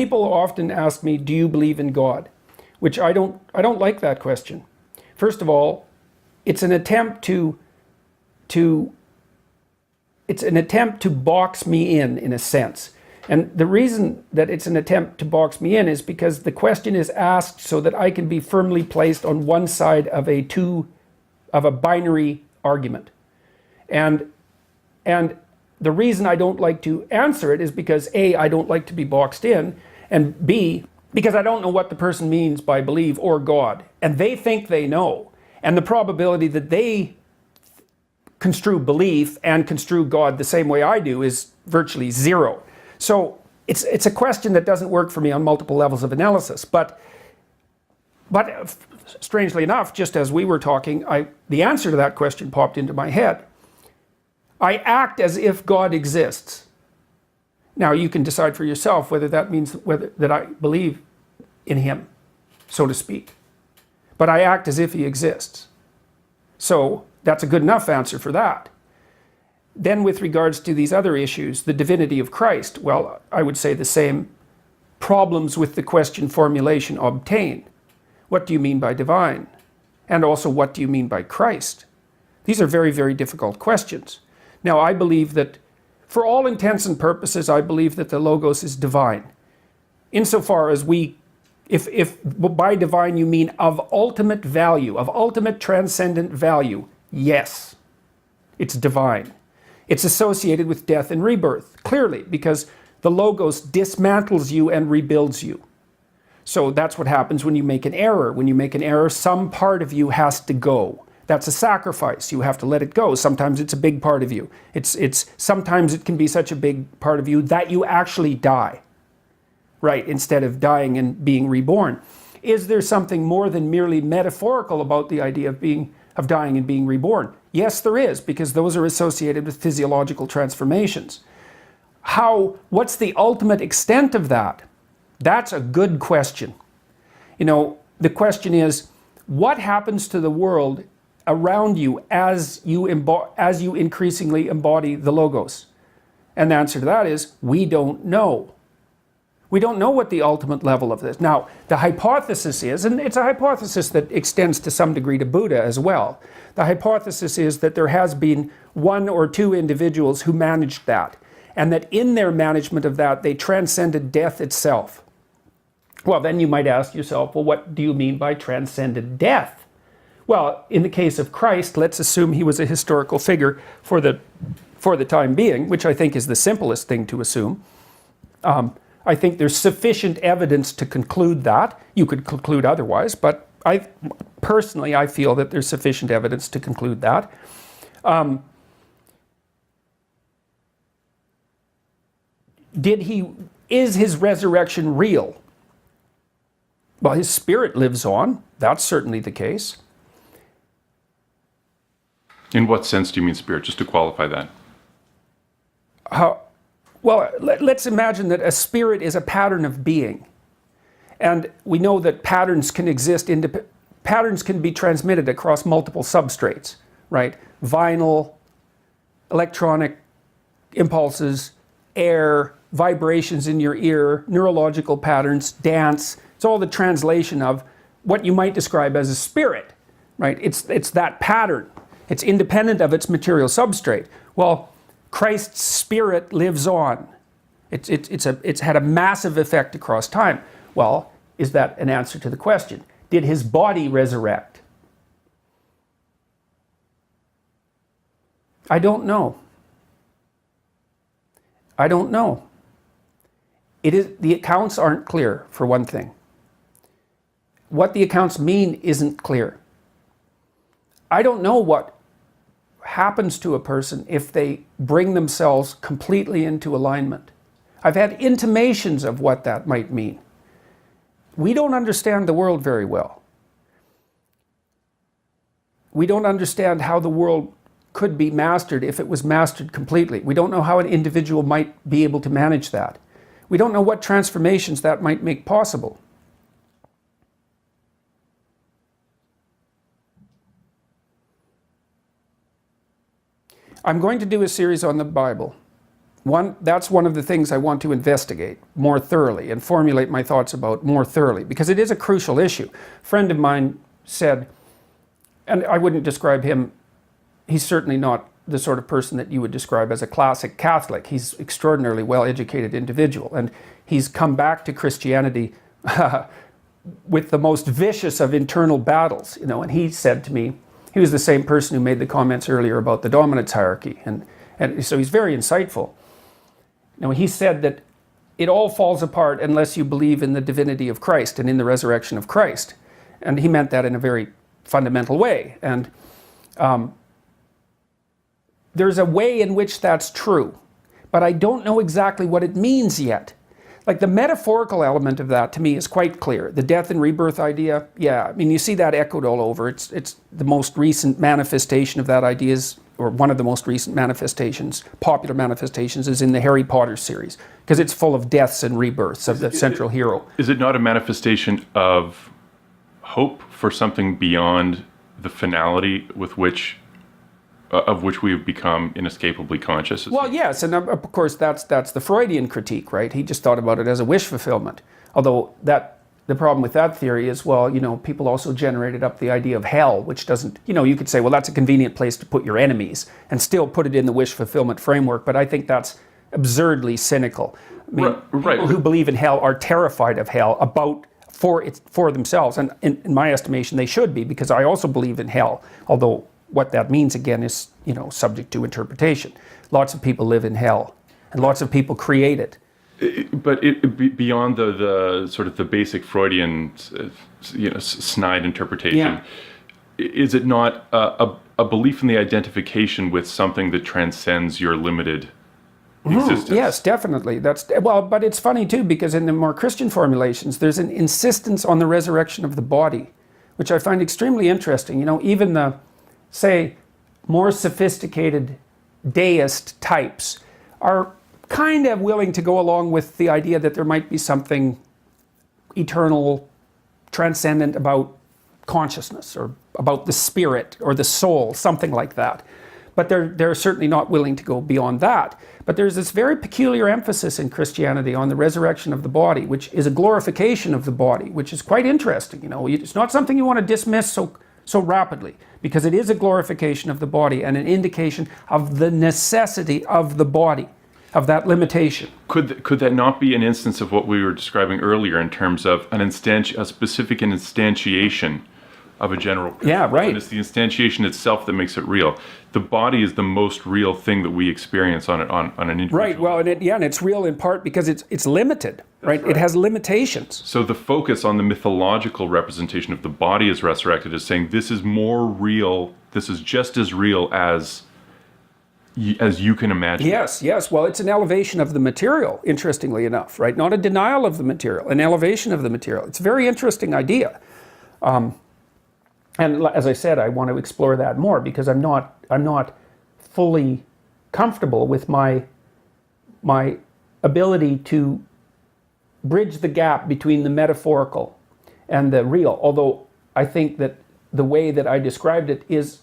People often ask me, do you believe in God? Which I don't like that question. First of all, it's an attempt to box me in a sense. And the reason that it's an attempt to box me in is because the question is asked so that I can be firmly placed on one side of a binary argument. And the reason I don't like to answer it is because A, I don't like to be boxed in, and B, because I don't know what the person means by believe or God. And they think they know. And the probability that they construe belief and construe God the same way I do is virtually zero. So it's a question that doesn't work for me on multiple levels of analysis. But strangely enough, just as we were talking, the answer to that question popped into my head. I act as if God exists. Now you can decide for yourself whether that means that I believe in him, so to speak. But I act as if he exists. So that's a good enough answer for that. Then with regards to these other issues, the divinity of Christ, well, I would say the same problems with the question formulation obtain. What do you mean by divine? And also, what do you mean by Christ? These are very, very difficult questions. Now, I believe that, for all intents and purposes, I believe that the Logos is divine. Insofar as if by divine you mean of ultimate value, of ultimate transcendent value, yes, it's divine. It's associated with death and rebirth, clearly, because the Logos dismantles you and rebuilds you. So that's what happens when you make an error. When you make an error, some part of you has to go. That's a sacrifice. You have to let it go. Sometimes it's a big part of you. Sometimes it can be such a big part of you that you actually die, right, instead of dying and being reborn. Is there something more than merely metaphorical about the idea of dying and being reborn? Yes, there is, because those are associated with physiological transformations. What's the ultimate extent of that? That's a good question. You know, the question is, what happens to the world around you as you increasingly embody the Logos? And the answer to that is, we don't know. We don't know what the ultimate level of this. Now, the hypothesis is, and it's a hypothesis that extends to some degree to Buddha as well, the hypothesis is that there has been one or two individuals who managed that, and that in their management of that, they transcended death itself. Well, then you might ask yourself, well, what do you mean by transcended death? Well, in the case of Christ, let's assume he was a historical figure for the time being, which I think is the simplest thing to assume. I think there's sufficient evidence to conclude that. You could conclude otherwise, but I feel that there's sufficient evidence to conclude that. Is his resurrection real? Well, his spirit lives on. That's certainly the case. In what sense do you mean spirit? Just to qualify that. Well, let's imagine that a spirit is a pattern of being. And we know that patterns can exist, patterns can be transmitted across multiple substrates, right? Vinyl, electronic impulses, air, vibrations in your ear, neurological patterns, dance. It's all the translation of what you might describe as a spirit, right? It's that pattern. It's independent of its material substrate. Well, Christ's spirit lives on. It's had a massive effect across time. Well, is that an answer to the question? Did his body resurrect? I don't know. I don't know. The accounts aren't clear, for one thing. What the accounts mean isn't clear. I don't know what happens to a person if they bring themselves completely into alignment. I've had intimations of what that might mean. We don't understand the world very well. We don't understand how the world could be mastered if it was mastered completely. We don't know how an individual might be able to manage that. We don't know what transformations that might make possible. I'm going to do a series on the Bible That's one of the things I want to investigate more thoroughly and formulate my thoughts about more thoroughly, because it is a crucial issue. A friend of mine said, and I wouldn't describe him, he's certainly not the sort of person that you would describe as a classic Catholic. He's extraordinarily well-educated individual, and he's come back to Christianity with the most vicious of internal battles, and he said to me, he was the same person who made the comments earlier about the dominance hierarchy, and so he's very insightful. He said that it all falls apart unless you believe in the divinity of Christ and in the resurrection of Christ. And he meant that in a very fundamental way. And there's a way in which that's true, but I don't know exactly what it means yet. Like the metaphorical element of that to me is quite clear. The death and rebirth idea, yeah, I mean, you see that echoed all over. It's the most recent manifestation of that idea is, or one of the most recent manifestations, popular manifestations, is in the Harry Potter series, because it's full of deaths and rebirths of the central hero. Is it not a manifestation of hope for something beyond the finality with which of which we have become inescapably conscious? Well, yes, and of course that's the Freudian critique, right? He just thought about it as a wish fulfillment. Although the problem with that theory is, well, people also generated up the idea of hell, which doesn't, you could say, well, that's a convenient place to put your enemies and still put it in the wish fulfillment framework, but I think that's absurdly cynical. I mean, people who believe in hell are terrified of hell for themselves, and in my estimation, they should be, because I also believe in hell, although what that means, again, is, subject to interpretation. Lots of people live in hell, and lots of people create it. But beyond the sort of the basic Freudian, snide interpretation, is it not a belief in the identification with something that transcends your limited existence? Yes, definitely. But it's funny too, because in the more Christian formulations, there's an insistence on the resurrection of the body, which I find extremely interesting. Even the, say, more sophisticated deist types are kind of willing to go along with the idea that there might be something eternal, transcendent about consciousness, or about the spirit or the soul, something like that. But they're certainly not willing to go beyond that. But there's this very peculiar emphasis in Christianity on the resurrection of the body, which is a glorification of the body, which is quite interesting. It's not something you want to dismiss so rapidly, because it is a glorification of the body and an indication of the necessity of the body, of that limitation. Could that not be an instance of what we were describing earlier in terms of a specific instantiation of a general principle? Yeah, right. And it's the instantiation itself that makes it real. The body is the most real thing that we experience on an individual. Right. Well, and it's real in part because it's limited. Right? It has limitations. So the focus on the mythological representation of the body as resurrected is saying this is more real. This is just as real as you can imagine. Yes. Well, it's an elevation of the material, interestingly enough, right? Not a denial of the material, an elevation of the material. It's a very interesting idea. And as I said, I want to explore that more, because I'm not fully comfortable with my ability to bridge the gap between the metaphorical and the real, although I think that the way that I described it is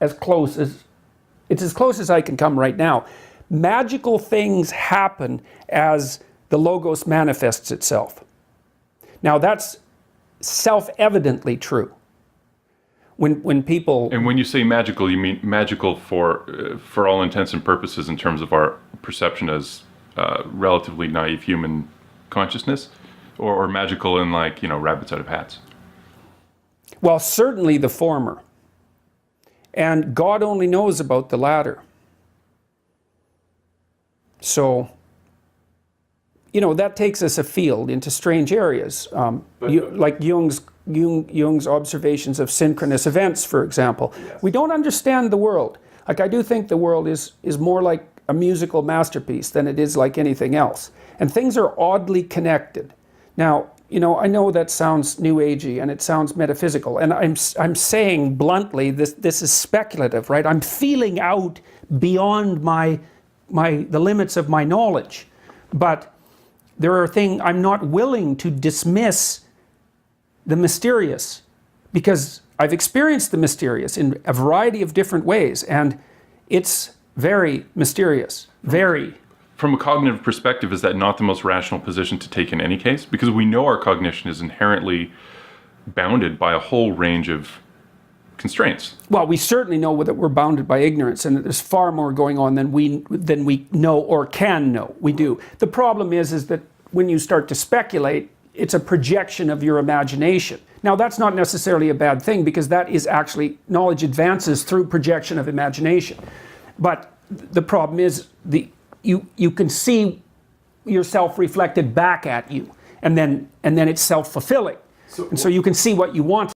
as close as I can come right now. Magical things happen as the Logos manifests itself. Now that's self-evidently true. When people... And when you say magical, you mean magical for all intents and purposes in terms of our perception as relatively naive human consciousness, or magical in rabbits out of hats? Well, certainly the former. And God only knows about the latter. So, that takes us afield into strange areas. Like Jung's observations of synchronous events, for example. Yes. We don't understand the world. Like, I do think the world is more like a musical masterpiece than it is like anything else. And things are oddly connected. Now, I know that sounds new agey and it sounds metaphysical, and I'm saying bluntly, this is speculative, right? I'm feeling out beyond the limits of my knowledge. But there are things I'm not willing to dismiss the mysterious, because I've experienced the mysterious in a variety of different ways, and it's very mysterious, very. from a cognitive perspective, is that not the most rational position to take in any case? Because we know our cognition is inherently bounded by a whole range of constraints. Well, we certainly know that we're bounded by ignorance, and that there's far more going on than we know or can know. We do. The problem is that when you start to speculate, it's a projection of your imagination. Now, that's not necessarily a bad thing, because that is actually, knowledge advances through projection of imagination. But the problem is you can see yourself reflected back at you, and then it's self-fulfilling. And so you can see what you want.